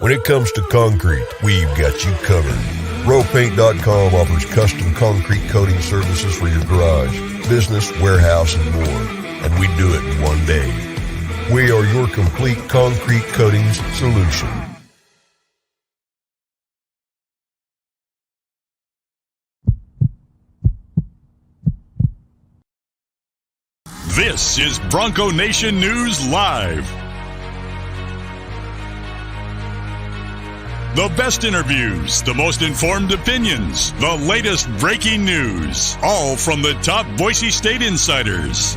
When it comes to concrete, we've got you covered. RowPaint.com offers custom concrete coating services for your garage, business, warehouse, and more. And we do it in one day. We are your complete concrete coatings solution. This is Bronco Nation News Live. The best interviews, the most informed opinions, the latest breaking news, all from the top Boise State insiders.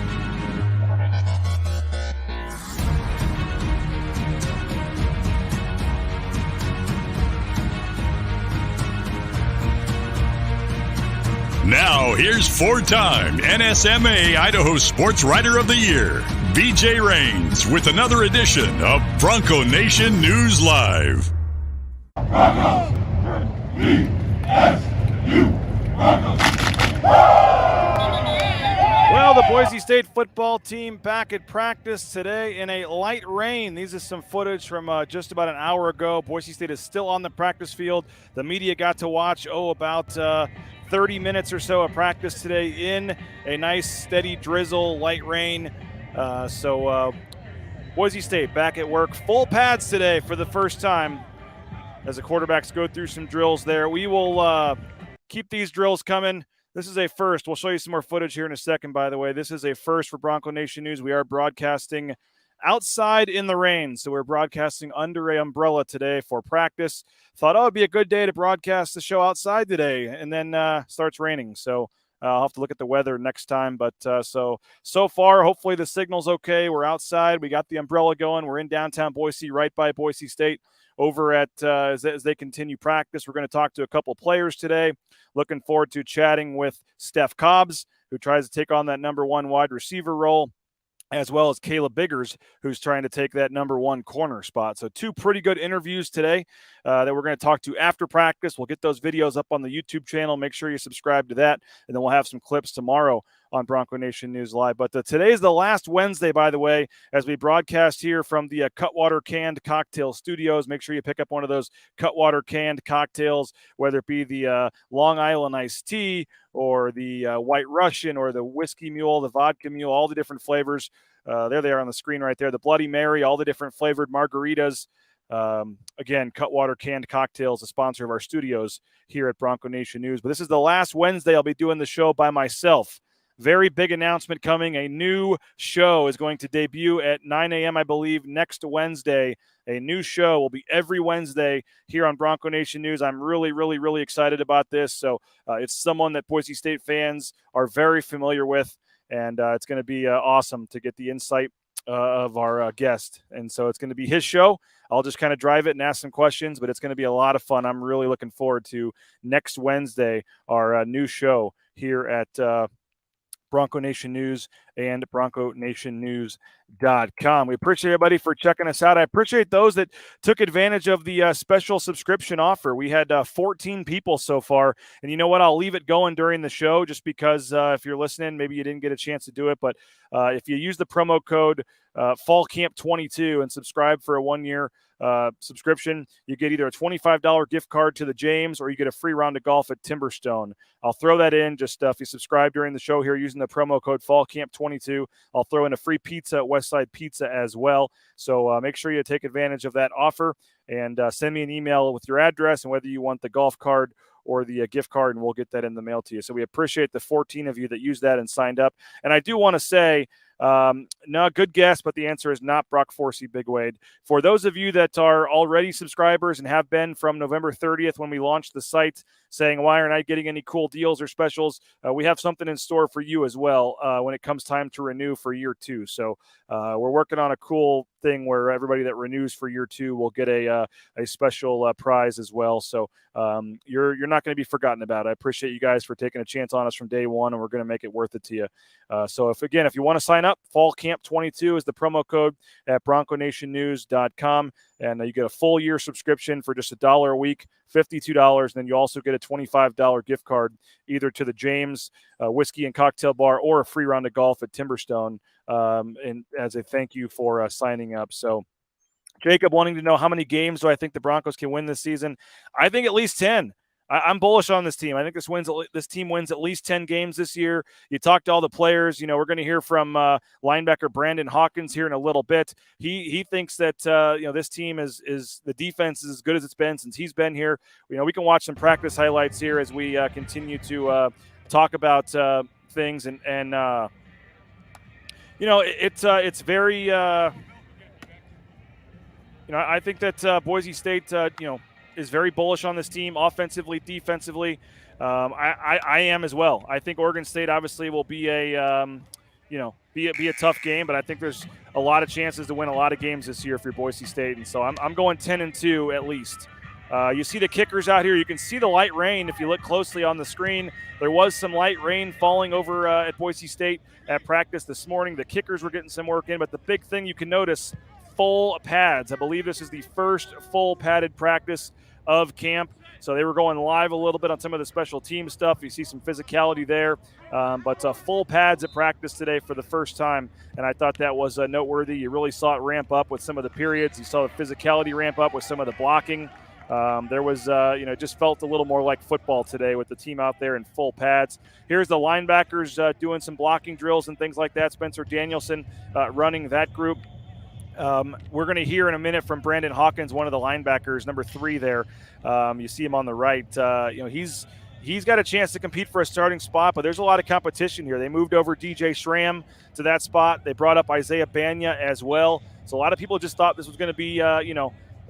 Now, here's four-time NSMA Idaho Sports Writer of the Year, BJ Rains, with another edition of Bronco Nation News Live. Broncos! B-S-U! Broncos! Well, the Boise State football team back at practice today in a light rain. These are some footage from just about an hour ago. Boise State is still on the practice field. The media got to watch, about 30 minutes or so of practice today in a nice steady drizzle, light rain. Boise State back at work. Full pads today for the first time as the quarterbacks go through some drills there. We will keep these drills coming. This is a first. We'll show you some more footage here in a second, by the way. This is a first for Bronco Nation News. We are broadcasting outside in the rain, so we're broadcasting under an umbrella today for practice. Thought, it would be a good day to broadcast the show outside today, and then starts raining. So I'll have to look at the weather next time. But so far, hopefully the signal's okay. We're outside. We got the umbrella going. We're in downtown Boise, right by Boise State. Over at as they continue practice, we're going to talk to a couple players today. Looking forward to chatting with Stefan Cobbs, who tries to take on that number one wide receiver role, as well as Caleb Biggers, who's trying to take that number one corner spot. So two pretty good interviews today that we're going to talk to after practice. We'll get those videos up on the YouTube channel. Make sure you subscribe to that, and then we'll have some clips tomorrow on Bronco Nation News Live. But today's the last Wednesday, by the way, as we broadcast here from the Cutwater Canned Cocktail Studios. Make sure you pick up one of those Cutwater Canned Cocktails, whether it be the Long Island Iced Tea or the White Russian or the Whiskey Mule, the Vodka Mule, all the different flavors. There they are on the screen right there. The Bloody Mary, all the different flavored margaritas. Again, Cutwater Canned Cocktails, a sponsor of our studios here at Bronco Nation News. But this is the last Wednesday I'll be doing the show by myself. Very big announcement coming. A new show is going to debut at 9 a.m., I believe, next Wednesday. A new show will be every Wednesday here on Bronco Nation News. I'm really, really, really excited about this. So it's someone that Boise State fans are very familiar with, and it's going to be awesome to get the insight of our guest. And so it's going to be his show. I'll just kind of drive it and ask some questions, but it's going to be a lot of fun. I'm really looking forward to next Wednesday, our new show here at Bronco Nation News and BroncoNationNews.com. We appreciate everybody for checking us out. I appreciate those that took advantage of the special subscription offer. We had 14 people so far, and you know what? I'll leave it going during the show just because if you're listening, maybe you didn't get a chance to do it, but if you use the promo code FallCamp22 and subscribe for a 1-year subscription, you get either a $25 gift card to the James or you get a free round of golf at Timberstone. I'll throw that in just if you subscribe during the show here using the promo code FallCamp22. I'll throw in a free pizza at Westside Pizza as well. So make sure you take advantage of that offer and send me an email with your address and whether you want the golf card or the gift card, and we'll get that in the mail to you. So we appreciate the 14 of you that used that and signed up. And I do want to say, no, good guess, but the answer is not Brock Forsey Big Wade. For those of you that are already subscribers and have been from November 30th when we launched the site saying, why aren't I getting any cool deals or specials? We have something in store for you as well when it comes time to renew for year 2. So we're working on a cool thing where everybody that renews for year 2 will get a special prize as well. So you're not going to be forgotten about. I appreciate you guys for taking a chance on us from day one, and we're going to make it worth it to you. So if you want to sign up, FallCamp22 is the promo code at BroncoNationNews.com, and you get a full year subscription for just $1 a week, $52, and then you also get a $25 gift card either to the James Whiskey and Cocktail Bar or a free round of golf at Timberstone, and as a thank you for signing up. So Jacob wanting to know how many games do I think the Broncos can win this season. I think at least 10. I'm bullish on this team. I think this team wins at least 10 games this year. You talk to all the players. We're going to hear from linebacker Brandon Hawkins here in a little bit. He thinks that this team is the defense is as good as it's been since he's been here. We can watch some practice highlights here as we continue to talk about things and it's very. I think that Boise State is very bullish on this team offensively, defensively. I am as well. I think Oregon State obviously will be be a tough game, but I think there's a lot of chances to win a lot of games this year for Boise State, and so I'm going 10-2 at least. You see the kickers out here. You can see the light rain if you look closely on the screen. There was some light rain falling over at Boise State at practice this morning. The kickers were getting some work in, but the big thing you can notice, full pads. I believe this is the first full padded practice of camp. So they were going live a little bit on some of the special team stuff. You see some physicality there, but full pads at practice today for the first time, and I thought that was noteworthy. You really saw it ramp up with some of the periods. You saw the physicality ramp up with some of the blocking. There was, just felt a little more like football today with the team out there in full pads. Here's the linebackers doing some blocking drills and things like that. Spencer Danielson running that group. We're going to hear in a minute from Brandon Hawkins, one of the linebackers, number 3 there. You see him on the right. He's got a chance to compete for a starting spot, but there's a lot of competition here. They moved over DJ Schramm to that spot. They brought up Isaiah Banya as well. So a lot of people just thought this was going to be,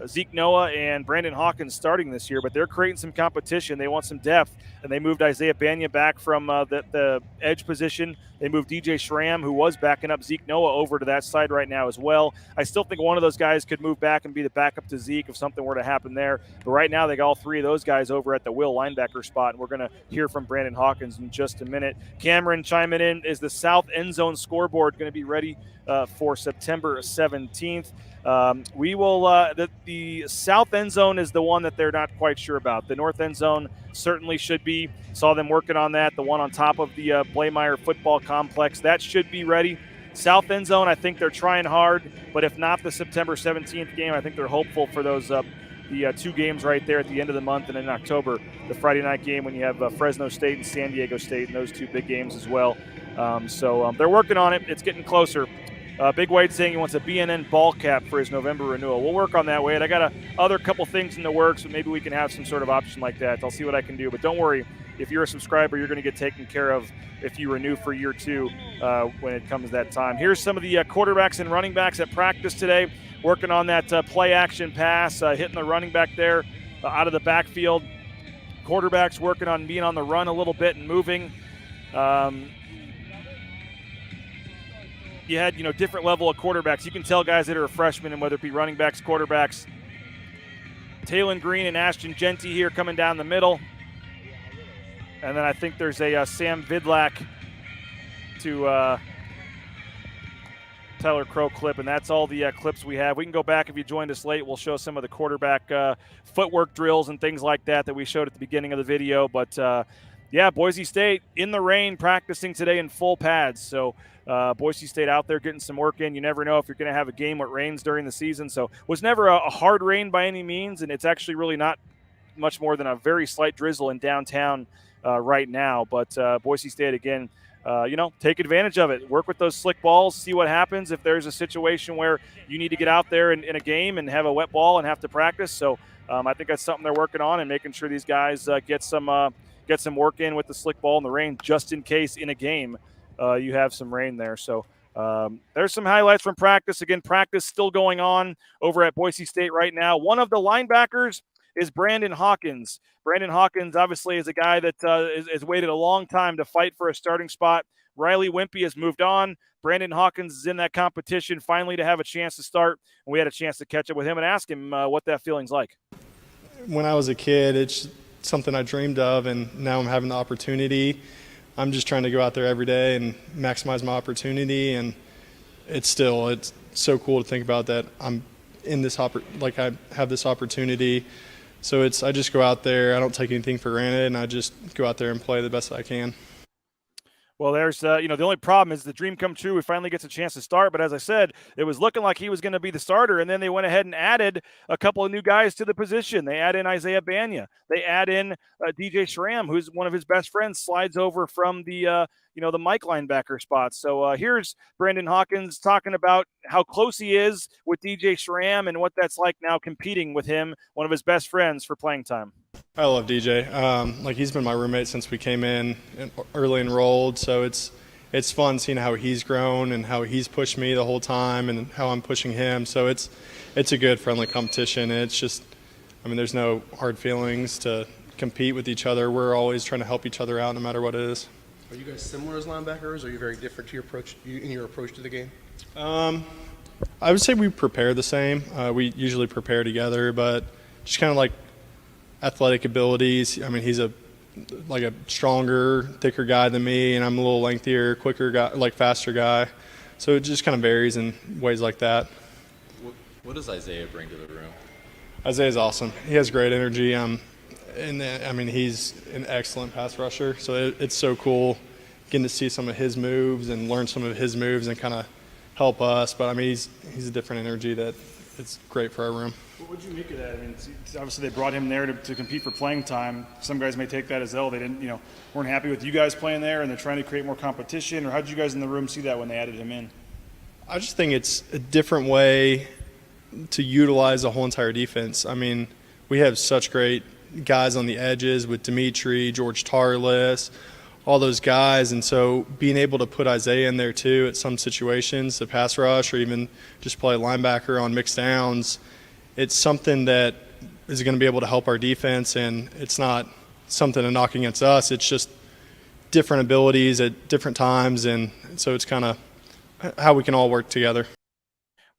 Zeke Noah and Brandon Hawkins starting this year, but they're creating some competition. They want some depth, and they moved Isaiah Banya back from the edge position. They moved DJ Schramm, who was backing up Zeke Noah, over to that side right now as well. I still think one of those guys could move back and be the backup to Zeke if something were to happen there. But right now they got all 3 of those guys over at the will linebacker spot, and we're going to hear from Brandon Hawkins in just a minute. Cameron chiming in. Is the south end zone scoreboard going to be ready for September 17th? We will the south end zone is the one that they're not quite sure about. The north end zone certainly should be. Saw them working on that. The one on top of the Blameyer football complex, that should be ready. South end zone, I think they're trying hard, but if not the September 17th game, I think they're hopeful for those the 2 games right there at the end of the month, and in October, the Friday night game when you have Fresno State and San Diego State, and those 2 big games as well. So they're working on it. It's getting closer. Big Wade saying he wants a BNN ball cap for his November renewal. We'll work on that, Wade. I got other couple things in the works, but maybe we can have some sort of option like that. I'll see what I can do. But don't worry, if you're a subscriber, you're going to get taken care of if you renew for year 2 when it comes that time. Here's some of the quarterbacks and running backs at practice today, working on that play action pass, hitting the running back there out of the backfield. Quarterbacks working on being on the run a little bit and moving. You had, different level of quarterbacks. You can tell guys that are a freshman, and whether it be running backs, quarterbacks. Talon Green and Ashton Genty here coming down the middle. And then I think there's a Sam Vidlak to Tyler Crow clip, and that's all the clips we have. We can go back if you joined us late. We'll show some of the quarterback footwork drills and things like that we showed at the beginning of the video. But, Boise State in the rain practicing today in full pads. So Boise State out there getting some work in. You never know if you're going to have a game where it rains during the season. So it was never a hard rain by any means, and it's actually really not much more than a very slight drizzle in downtown right now. But Boise State, again, take advantage of it. Work with those slick balls, see what happens if there's a situation where you need to get out there in a game and have a wet ball and have to practice. So I think that's something they're working on and making sure these guys get some work in with the slick ball in the rain, just in case in a game you have some rain there. So there's some highlights from practice. Again, practice still going on over at Boise State right now. One of the linebackers is Brandon Hawkins. Brandon Hawkins obviously is a guy that has waited a long time to fight for a starting spot. Riley Wimpy has moved on. Brandon Hawkins is in that competition finally to have a chance to start. And we had a chance to catch up with him and ask him what that feeling's like. When I was a kid, it's something I dreamed of, and now I'm having the opportunity. I'm just trying to go out there every day and maximize my opportunity, and it's so cool to think about that I'm in this I have this opportunity. So I just go out there, I don't take anything for granted, and I just go out there and play the best I can. Well, there's, the only problem is the dream come true. He finally gets a chance to start. But as I said, it was looking like he was going to be the starter. And then they went ahead and added a couple of new guys to the position. They add in Isaiah Banya. They add in DJ Schramm, who's one of his best friends, slides over from the Mike linebacker spot. So here's Brandon Hawkins talking about how close he is with DJ Schramm and what that's like now competing with him, one of his best friends, for playing time. I love DJ. He's been my roommate since we came in and early enrolled, so it's fun seeing how he's grown and how he's pushed me the whole time and how I'm pushing him. So it's a good friendly competition. It's just, there's no hard feelings to compete with each other. We're always trying to help each other out no matter what it is. Are you guys similar as linebackers, or are you very different to your approach to the game? I would say we prepare the same. We usually prepare together, but just kind of like athletic abilities. He's a stronger, thicker guy than me, and I'm a little lengthier, quicker guy, faster guy. So it just kind of varies in ways like that. What does Isaiah bring to the room? Isaiah's awesome. He has great energy. He's an excellent pass rusher. So it's so cool getting to see some of his moves and learn some of his moves and kind of help us. But he's a different energy that it's great for our room. What would you make of that? Obviously they brought him there to compete for playing time. Some guys may take that as they weren't happy with you guys playing there, and they're trying to create more competition. Or how did you guys in the room see that when they added him in? I just think it's a different way to utilize the whole entire defense. We have such great guys on the edges with Dimitri, George Tarlis, all those guys, and so being able to put Isaiah in there too at some situations, the pass rush, or even just play linebacker on mixed downs, it's something that is going to be able to help our defense, and it's not something to knock against us. It's just different abilities at different times, and so it's kind of how we can all work together.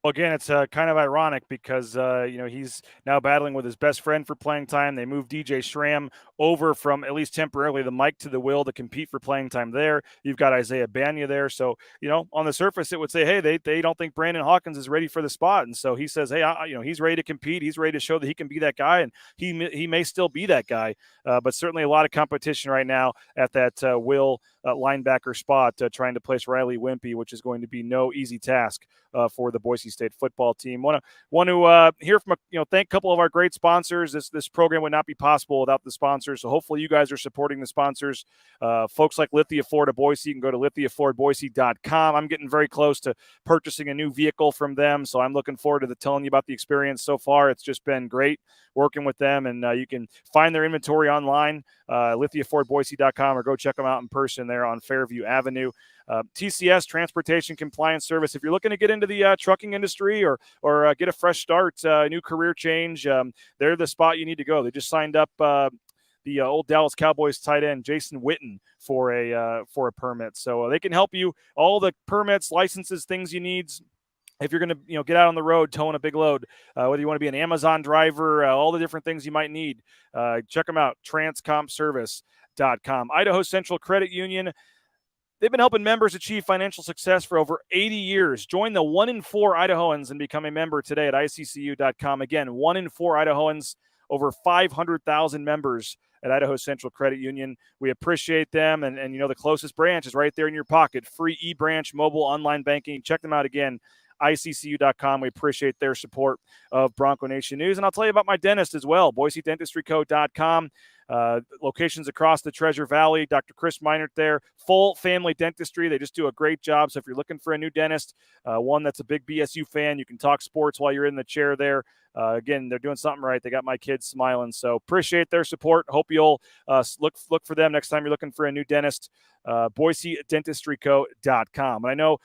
Well, again, it's kind of ironic because, he's now battling with his best friend for playing time. They moved DJ Schramm over from, at least temporarily, the Mike to the Will to compete for playing time there. You've got Isaiah Banya there. So, on the surface, it would say, hey, they don't think Brandon Hawkins is ready for the spot. And so he says, hey, he's ready to compete. He's ready to show that he can be that guy, and he may still be that guy. But certainly a lot of competition right now at that Will linebacker spot, trying to place Riley Wimpy, which is going to be no easy task for the Boise State football team. Want to hear from thank a couple of our great sponsors. This program would not be possible without the sponsors. So hopefully you guys are supporting the sponsors. Folks like Lithia Ford of Boise. You can go to lithiafordboise.com. I'm getting very close to purchasing a new vehicle from them, so I'm looking forward to telling you about the experience so far. It's just been great working with them, and you can find their inventory online, lithiafordboise.com, or go check them out in person there on Fairview Avenue. TCS, Transportation Compliance Service. If you're looking to get into the trucking industry or get a fresh start, new career change, they're the spot you need to go. They just signed up the old Dallas Cowboys tight end Jason Witten for a permit, so they can help you all the permits, licenses, things you need. If you're going to get out on the road towing a big load, whether you want to be an Amazon driver, all the different things you might need, check them out, transcompservice.com. Idaho Central Credit Union. They've been helping members achieve financial success for over 80 years. Join the 1 in 4 Idahoans and become a member today at iccu.com. Again, 1 in 4 Idahoans, over 500,000 members at Idaho Central Credit Union. We appreciate them, and the closest branch is right there in your pocket. Free eBranch mobile online banking. Check them out again, iccu.com. We appreciate their support of Bronco Nation News. And I'll tell you about my dentist as well, BoiseDentistryCo.com. Locations across the Treasure Valley. Dr. Chris Meinert there. Full family dentistry. They just do a great job. So if you're looking for a new dentist, one that's a big BSU fan, you can talk sports while you're in the chair there. Again, they're doing something right. They got my kids smiling. So appreciate their support. Hope you'll look for them next time you're looking for a new dentist. BoiseDentistryCo.com. And I know,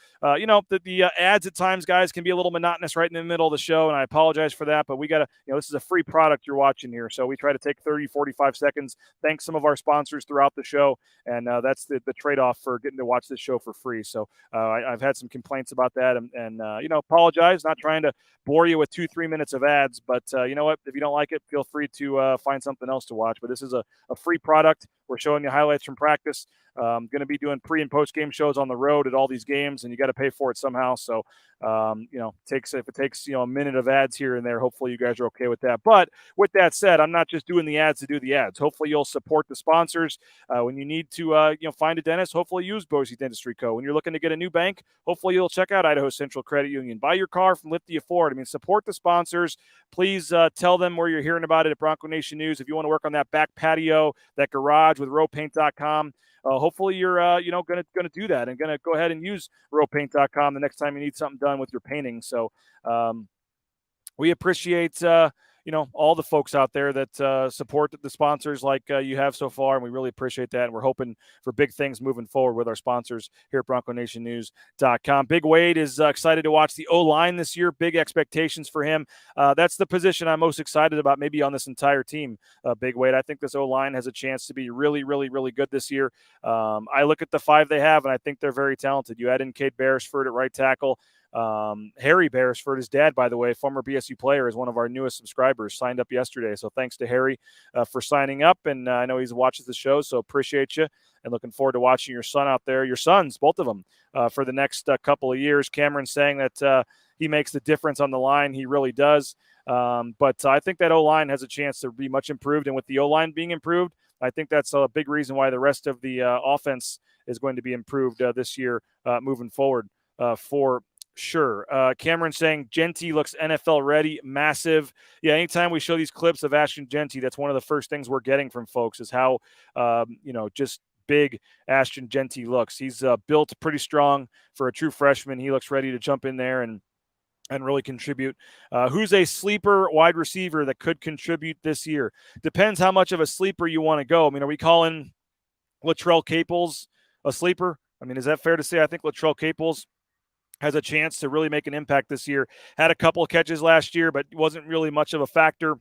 that the ads at times, guys, can be a little monotonous right in the middle of the show, and I apologize for that, but we got to, this is a free product you're watching here, so we try to take 30, 45 seconds, thank some of our sponsors throughout the show, and that's the trade-off for getting to watch this show for free. So I've had some complaints about that, and apologize, not trying to bore you with 2-3 minutes of ads, but you know what, if you don't like it, feel free to find something else to watch. But this is a free product We're showing you highlights from practice. Going to be doing pre and post game shows on the road at all these games, and you got to pay for it somehow. So, if it takes a minute of ads here and there, hopefully you guys are okay with that. But with that said, I'm not just doing the ads to do the ads. Hopefully you'll support the sponsors. When you need to, find a dentist, hopefully use Boise Dentistry Co. When you're looking to get a new bank, hopefully you'll check out Idaho Central Credit Union. Buy your car from Lift the Afford. I mean, support the sponsors. Please tell them where you're hearing about it at Bronco Nation News. If you want to work on that back patio, that garage with rowpaint.com, hopefully you're going to do that and going to go ahead and use rowpaint.com the next time you need something done with your painting. So we appreciate all the folks out there that support the sponsors like you have so far, and we really appreciate that. And we're hoping for big things moving forward with our sponsors here at BroncoNationNews.com. Big Wade is excited to watch the O-line this year. Big expectations for him. That's the position I'm most excited about maybe on this entire team, Big Wade. I think this O-line has a chance to be really, really, really good this year. I look at the 5 they have, and I think they're very talented. You add in Cade Beresford at right tackle. Harry Beresford, his dad, by the way, former BSU player, is one of our newest subscribers, signed up yesterday. So thanks to Harry for signing up. And I know he watches the show, so appreciate you. And looking forward to watching your son out there, your sons, both of them, for the next couple of years. Cameron's saying that he makes the difference on the line. He really does. But I think that O-line has a chance to be much improved. And with the O-line being improved, I think that's a big reason why the rest of the offense is going to be improved this year moving forward for sure. Cameron saying Genty looks NFL ready. Massive. Yeah, anytime we show these clips of Ashton Genty, that's one of the first things we're getting from folks is how, just big Ashton Genty looks. He's built pretty strong for a true freshman. He looks ready to jump in there and really contribute. Who's a sleeper wide receiver that could contribute this year? Depends how much of a sleeper you want to go. I mean, are we calling Latrell Caples a sleeper? I mean, is that fair to say? I think Latrell Caples has a chance to really make an impact this year. Had a couple of catches last year, but wasn't really much of a factor.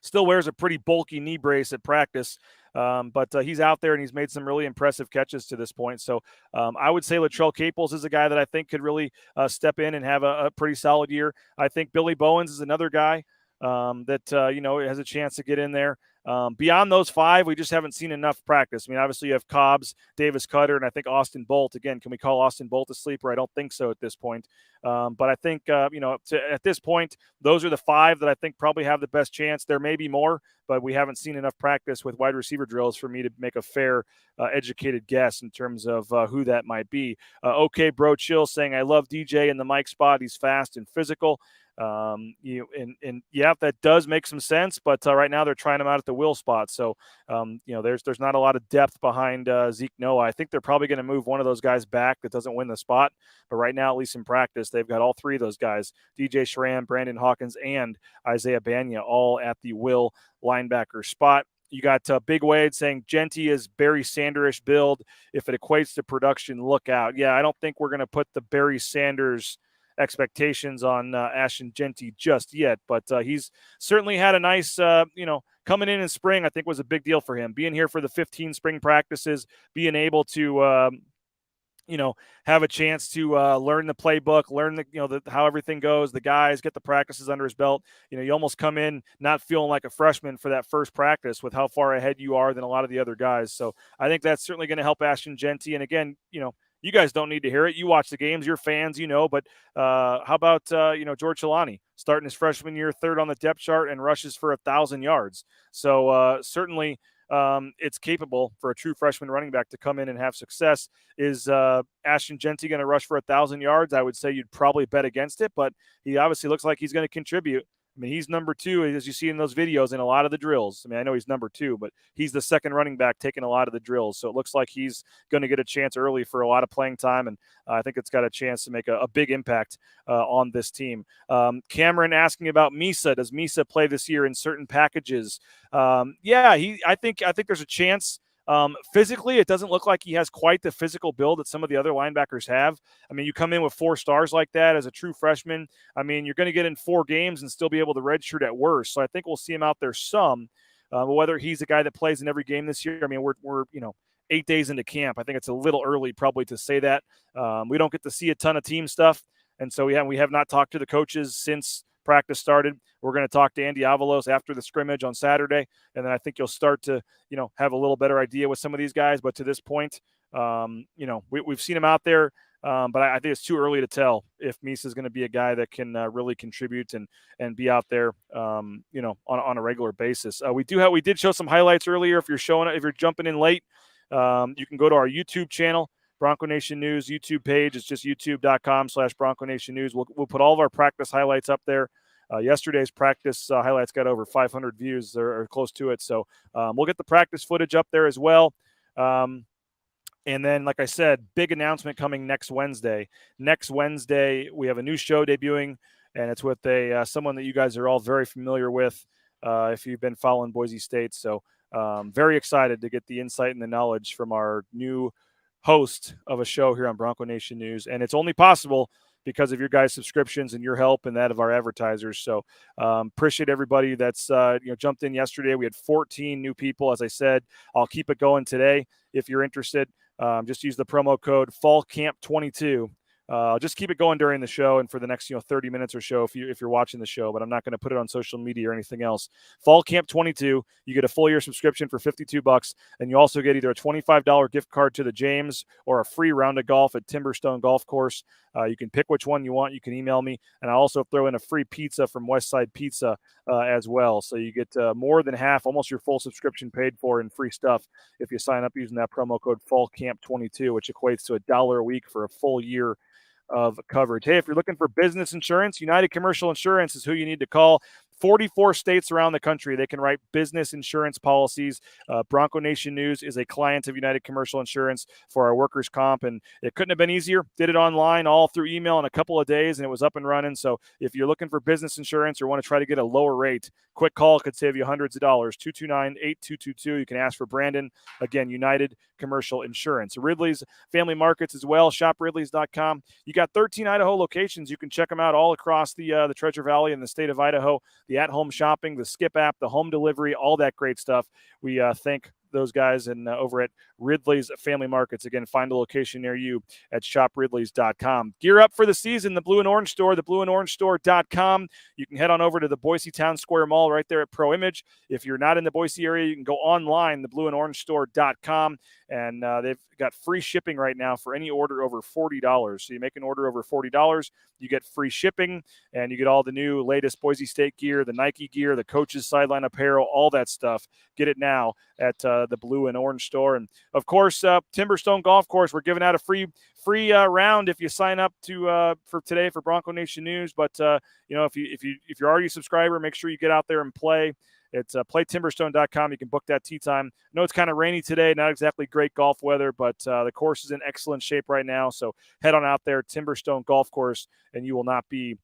Still wears a pretty bulky knee brace at practice, but he's out there and he's made some really impressive catches to this point. So I would say Latrell Caples is a guy that I think could really step in and have a pretty solid year. I think Billy Bowens is another guy that has a chance to get in there. Beyond those 5, we just haven't seen enough practice. I mean, obviously you have Cobbs, Davis Cutter, and I think Austin Bolt. Again, can we call Austin Bolt a sleeper? I don't think so at this point. But I think, at this point, those are the 5 that I think probably have the best chance. There may be more, but we haven't seen enough practice with wide receiver drills for me to make a fair, educated guess in terms of who that might be. Okay, Bro Chill saying, I love DJ in the mic spot. He's fast and physical. That does make some sense, but right now they're trying him out at the will spot. So, there's not a lot of depth behind Zeke Noah. I think they're probably going to move one of those guys back that doesn't win the spot. But right now, at least in practice, they've got all 3 of those guys, DJ Schramm, Brandon Hawkins, and Isaiah Banya, all at the will linebacker spot. You got Big Wade saying Genty is Barry Sanders-ish build. If it equates to production, look out. Yeah, I don't think we're going to put the Barry Sanders expectations on Ashton Genty just yet, but he's certainly had a nice, coming in spring, I think was a big deal for him. Being here for the 15 spring practices, being able to, have a chance to learn the playbook, learn how everything goes, the guys, get the practices under his belt. You almost come in not feeling like a freshman for that first practice with how far ahead you are than a lot of the other guys. So I think that's certainly going to help Ashton Genty. And again, you guys don't need to hear it. You watch the games, you're fans, but how about, George Chilani starting his freshman year, 3rd on the depth chart and rushes for 1,000 yards. So certainly it's capable for a true freshman running back to come in and have success. Is Ashton Genty going to rush for 1,000 yards? I would say you'd probably bet against it, but he obviously looks like he's going to contribute. I mean, he's number 2, as you see in those videos, in a lot of the drills. I mean, I know he's number 2, but he's the second running back taking a lot of the drills. So it looks like he's going to get a chance early for a lot of playing time, and I think it's got a chance to make a big impact on this team. Cameron asking about Misa. Does Misa play this year in certain packages? I think there's a chance. Physically, it doesn't look like he has quite the physical build that some of the other linebackers have. I mean, you come in with 4 stars like that as a true freshman. I mean, you're going to get in 4 games and still be able to redshirt at worst. So I think we'll see him out there some. Whether he's a guy that plays in every game this year, I mean, we're 8 days into camp. I think it's a little early probably to say that. We don't get to see a ton of team stuff. And so we have not talked to the coaches since practice started. We're going to talk to Andy Avalos after the scrimmage on Saturday, and then I think you'll start to, have a little better idea with some of these guys. But to this point, we've seen him out there, but I think it's too early to tell if Misa is going to be a guy that can really contribute and be out there, on a regular basis. We did show some highlights earlier. If you're jumping in late, you can go to our YouTube channel, Bronco Nation News YouTube page. It's just youtube.com/Bronco Nation News. We'll put all of our practice highlights up there. Yesterday's practice highlights got over 500 views or close to it. So we'll get the practice footage up there as well. And then, like I said, big announcement coming next Wednesday. Next Wednesday, we have a new show debuting, and it's with someone that you guys are all very familiar with if you've been following Boise State. So very excited to get the insight and the knowledge from our new host of a show here on Bronco Nation News. And it's only possible because of your guys' subscriptions and your help and that of our advertisers. So appreciate everybody that's jumped in yesterday. We had 14 new people. As I said, I'll keep it going today. If you're interested, just use the promo code FALLCAMP22. Just keep it going during the show and for the next 30 minutes or so if you're watching the show, but I'm not going to put it on social media or anything else. Fall Camp 22, you get a full year subscription for $52, and you also get either a $25 gift card to the James or a free round of golf at Timberstone Golf Course. You can pick which one you want. You can email me, and I also throw in a free pizza from Westside Pizza as well. So you get more than half, almost your full subscription paid for in free stuff if you sign up using that promo code FALLCAMP22, which equates to $1 a week for a full year of coverage. Hey, if you're looking for business insurance, United Commercial Insurance is who you need to call. 44 states around the country, they can write business insurance policies. Bronco Nation News is a client of United Commercial Insurance for our workers' comp, and it couldn't have been easier. Did it online, all through email in a couple of days, and it was up and running. So if you're looking for business insurance or want to try to get a lower rate, quick call could save you hundreds of dollars. 229-8222. You can ask for Brandon. Again, United Commercial Insurance. Ridley's Family Markets as well. ShopRidleys.com. You got 13 Idaho locations. You can check them out all across the Treasure Valley and the state of Idaho. The at-home shopping, the Skip app, the home delivery, all that great stuff. We thank those guys and over at Ridley's Family Markets. Again, find a location near you at shopridleys.com. Gear up for the season, the Blue and Orange Store, theblueandorangestore.com. You can head on over to the Boise Town Square Mall right there at Pro Image. If you're not in the Boise area, you can go online, theblueandorangestore.com, and they've got free shipping right now for any order over $40. So you make an order over $40, you get free shipping, and you get all the new latest Boise State gear, the Nike gear, the coaches' sideline apparel, all that stuff. Get it now at the Blue and Orange Store. And of course, Timberstone Golf Course, we're giving out a free round if you sign up for today for Bronco Nation News. But if you're already a subscriber, make sure you get out there and play. It's playtimberstone.com. You can book that tee time. I know it's kind of rainy today, not exactly great golf weather, but the course is in excellent shape right now. So head on out there, Timberstone Golf Course, and you will not be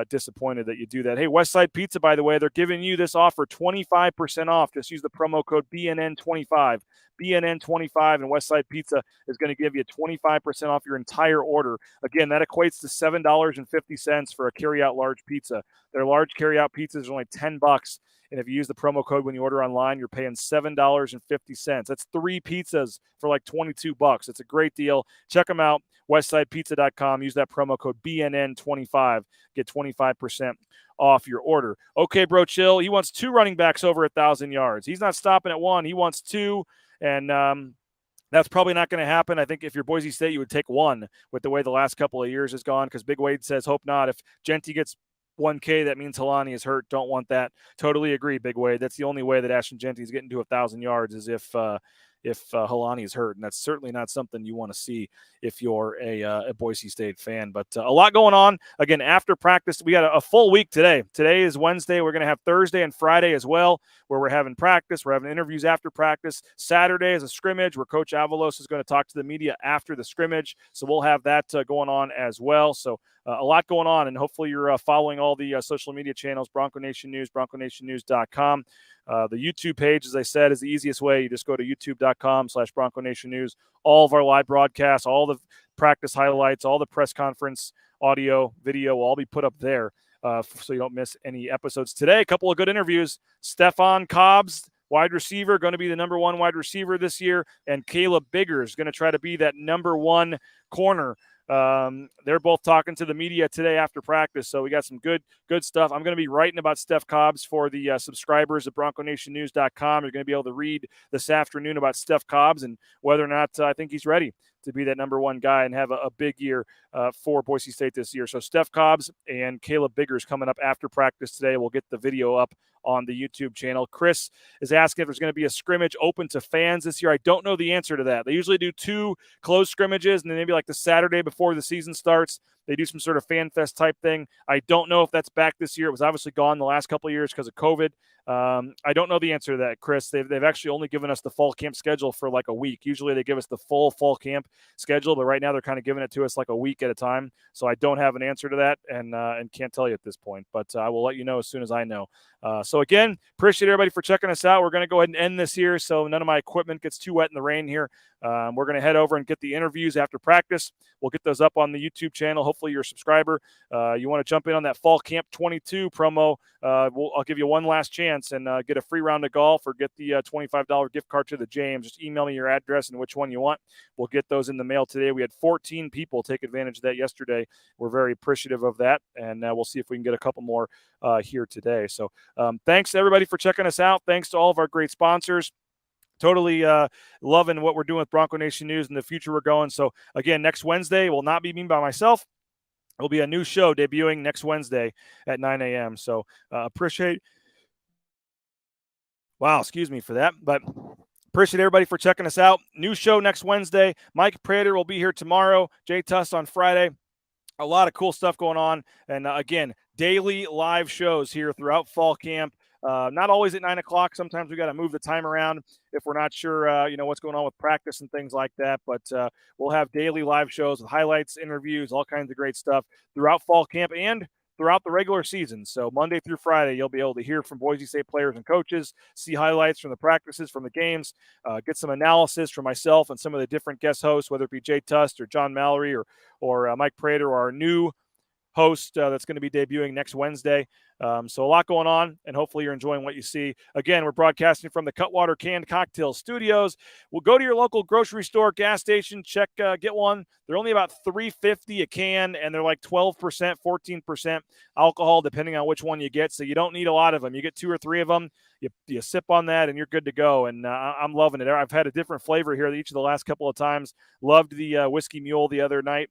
disappointed that you do that. Hey, Westside Pizza, by the way, they're giving you this offer 25% off. Just use the promo code BNN25. BNN25, and Westside Pizza is going to give you 25% off your entire order. Again, that equates to $7.50 for a carry-out large pizza. Their large carry-out pizzas are only $10. And if you use the promo code when you order online, you're paying $7.50. That's 3 pizzas for like $22. It's a great deal. Check them out, westsidepizza.com. Use that promo code BNN25. Get 25% off your order. Okay, Bro Chill, he wants 2 running backs over 1,000 yards. He's not stopping at 1. He wants 2, and that's probably not going to happen. I think if you're Boise State, you would take 1 with the way the last couple of years has gone, because Big Wade says hope not. If Genty gets 1K, that means Helani is hurt. Don't want that. Totally agree, Big Wade. That's the only way that Ashton Genty is getting to 1,000 yards is if Helani is hurt, and that's certainly not something you want to see if you're a Boise State fan. But a lot going on. Again, after practice, we got a full week today. Today is Wednesday. We're going to have Thursday and Friday as well, where we're having practice. We're having interviews after practice. Saturday is a scrimmage where Coach Avalos is going to talk to the media after the scrimmage. So we'll have that going on as well. So a lot going on, and hopefully you're following all the social media channels, Bronco Nation News, BroncoNationNews.com. The YouTube page, as I said, is the easiest way. You just go to youtube.com/Bronco Nation News. All of our live broadcasts, all the practice highlights, all the press conference audio, video will all be put up there so you don't miss any episodes. Today, a couple of good interviews. Stefan Cobbs, wide receiver, going to be the number 1 wide receiver this year, and Caleb Biggers going to try to be that number 1 corner They're both talking to the media today after practice, so we got some good stuff. I'm going to be writing about Steph Cobbs for the subscribers at BroncoNationNews.com. You're going to be able to read this afternoon about Steph Cobbs and whether or not I think he's ready to be that number one guy and have a big year for Boise State this year. So Steph Cobbs and Caleb Biggers coming up after practice today. We'll get the video up on the YouTube channel. Chris is asking if there's going to be a scrimmage open to fans this year. I don't know the answer to that. They usually do 2 closed scrimmages, and then maybe like the Saturday before the season starts, they do some sort of fan fest type thing. I don't know if that's back this year. It was obviously gone the last couple of years because of COVID. I don't know the answer to that, Chris. They've actually only given us the fall camp schedule for like a week. Usually they give us the full fall camp schedule, but right now they're kind of giving it to us like a week at a time. So I don't have an answer to that and can't tell you at this point, but I will let you know as soon as I know. So again, appreciate everybody for checking us out. We're going to go ahead and end this here so none of my equipment gets too wet in the rain here. We're going to head over and get the interviews after practice. We'll get those up on the YouTube channel. Hopefully you're a subscriber. You want to jump in on that Fall Camp 22 promo. I'll give you one last chance and get a free round of golf or get the $25 gift card to the James. Just email me your address and which one you want. We'll get those in the mail today. We had 14 people take advantage of that yesterday. We're very appreciative of that, and we'll see if we can get a couple more here today. So thanks, everybody, for checking us out. Thanks to all of our great sponsors. Totally loving what we're doing with Bronco Nation News and the future we're going. So, again, next Wednesday will not be me by myself. It will be a new show debuting next Wednesday at 9 a.m. So, appreciate – wow, excuse me for that. But appreciate everybody for checking us out. New show next Wednesday. Mike Prater will be here tomorrow. Jay Tuss on Friday. A lot of cool stuff going on. And, again, daily live shows here throughout fall camp. Not always at 9 o'clock. Sometimes we got to move the time around if we're not sure, what's going on with practice and things like that. But we'll have daily live shows with highlights, interviews, all kinds of great stuff throughout fall camp and throughout the regular season. So Monday through Friday, you'll be able to hear from Boise State players and coaches, see highlights from the practices, from the games, get some analysis from myself and some of the different guest hosts, whether it be Jay Tust or John Mallory or Mike Prater or our new host that's going to be debuting next Wednesday. So a lot going on, and hopefully you're enjoying what you see. Again, we're broadcasting from the Cutwater Canned Cocktail Studios. We'll go to your local grocery store, gas station, get one. They're only about $3.50 a can, and they're like 12%, 14% alcohol, depending on which one you get. So you don't need a lot of them. You get 2 or 3 of them. You sip on that, and you're good to go. And I'm loving it. I've had a different flavor here each of the last couple of times. Loved the Whiskey Mule the other night.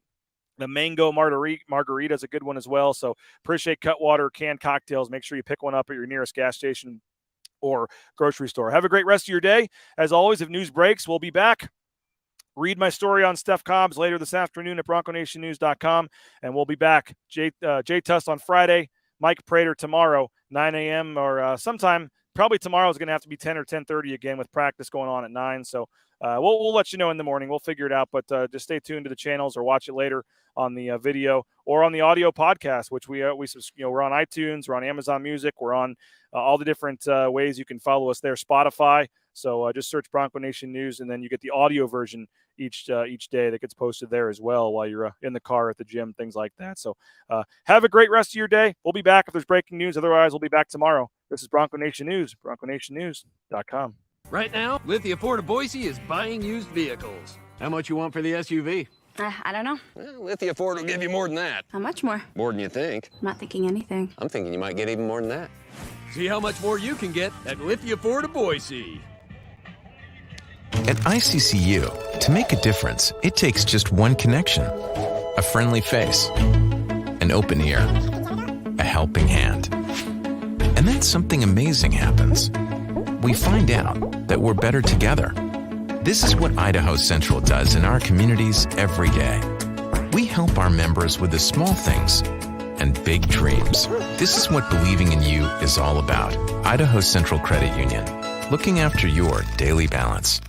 The mango margarita is a good one as well. So appreciate Cutwater canned cocktails. Make sure you pick one up at your nearest gas station or grocery store. Have a great rest of your day. As always, if news breaks, we'll be back. Read my story on Steph Cobbs later this afternoon at BroncoNationNews.com, and we'll be back. Jay Tuss on Friday, Mike Prater tomorrow, 9 a.m. or sometime. Probably tomorrow is going to have to be 10 or 10:30 again with practice going on at 9. So we'll let you know in the morning. We'll figure it out, but just stay tuned to the channels or watch it later on the video or on the audio podcast, which we're on iTunes, we're on Amazon Music, we're on all the different ways you can follow us there. Spotify. So just search Bronco Nation News, and then you get the audio version each day that gets posted there as well while you're in the car, at the gym, things like that. So have a great rest of your day. We'll be back if there's breaking news. Otherwise, we'll be back tomorrow. This is Bronco Nation News, BroncoNationNews.com. Right now, Lithia Ford of Boise is buying used vehicles. How much you want for the SUV? I don't know. Well, Lithia Ford will give you more than that. How much more? More than you think. I'm not thinking anything. I'm thinking you might get even more than that. See how much more you can get at Lithia Ford of Boise. At ICCU, to make a difference, it takes just one connection. A friendly face, an open ear, a helping hand. And then something amazing happens. We find out that we're better together. This is what Idaho Central does in our communities every day. We help our members with the small things and big dreams. This is what believing in you is all about. Idaho Central Credit Union, looking after your daily balance.